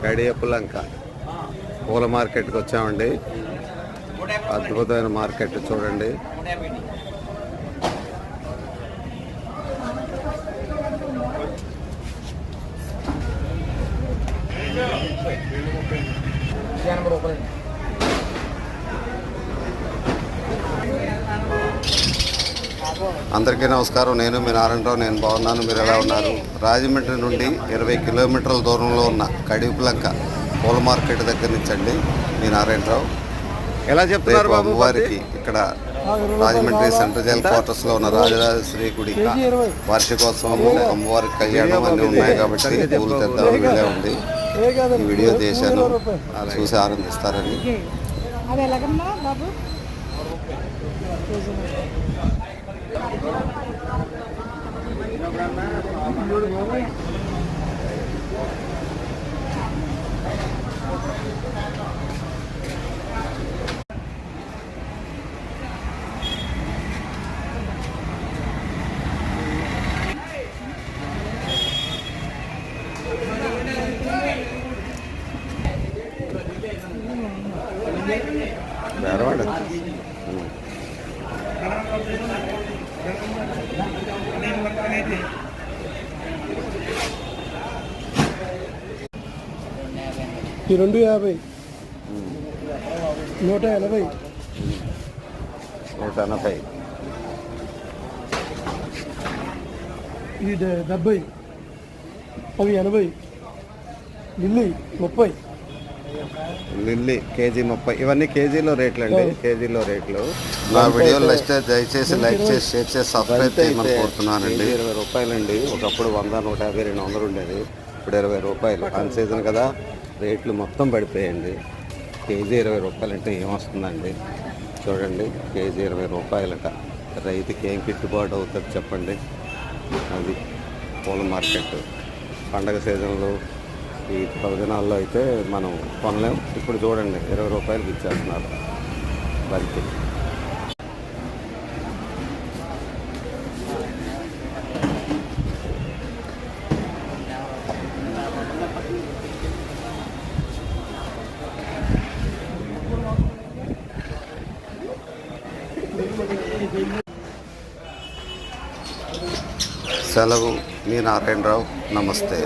కడియపులంక పూల మార్కెట్కి వచ్చామండి. అద్భుతమైన మార్కెట్ చూడండి. అందరికీ నమస్కారం. నేను మీ నారాయణరావు. నేను బాగున్నాను. మీరు ఎలా ఉన్నారు? రాజమండ్రి నుండి 20 కిలోమీటర్ల దూరంలో ఉన్న కడియపులంక పూల మార్కెట్ దగ్గర నుంచి అండి మీ నారాయణరావు. ఎలా చెప్తున్నారు బాబు? వారికి ఇక్కడ రాజమండ్రి సెంట్రల్ జైల్ క్వార్టర్స్లో ఉన్న రాజరాజేశ్వరి గుడి వార్షికోత్సవం, అమ్మవారికి కళ్యాణం అన్నీ ఉన్నాయి కాబట్టి పూలు తెద్దామని వెళ్ళే ఉంది. ఈ వీడియో చేశాను, చూసి ఆనందిస్తారని. బేరవాడ ఈ 250, 180, 180, ఇది 70, అవి 80, లిల్లీ 30, లిల్లీ కేజీ 30. ఇవన్నీ కేజీలో రేట్లు అండి, కేజీలో రేట్లు. నా వీడియోలు నచ్చితే దయచేసి లైక్ చేసి, షేర్ చేసి, సబ్స్క్రైబ్ చేయమని కోరుతున్నానండి. 20 రూపాయలండి. ఒకప్పుడు 100, 150, 200 ఉండేది. ఇప్పుడు 20 రూపాయలు. అన్ సీజన్ కదా, రేట్లు మొత్తం పడిపోయాయండి. కేజీ 20 రూపాయలు అంటే ఏమొస్తుందండి? చూడండి, కేజీ 20 రూపాయలట. రైతుకి ఏం గిట్టుబాటు అవుతుంది చెప్పండి? అది పూల మార్కెట్. పండగ సీజన్లో ఈ పదినాల్లో అయితే మనం కొనలేం. ఇప్పుడు చూడండి 20 రూపాయలకి ఇచ్చేస్తున్నారు బంతి. సెలవు. మీ నారాయణరావు. నమస్తే.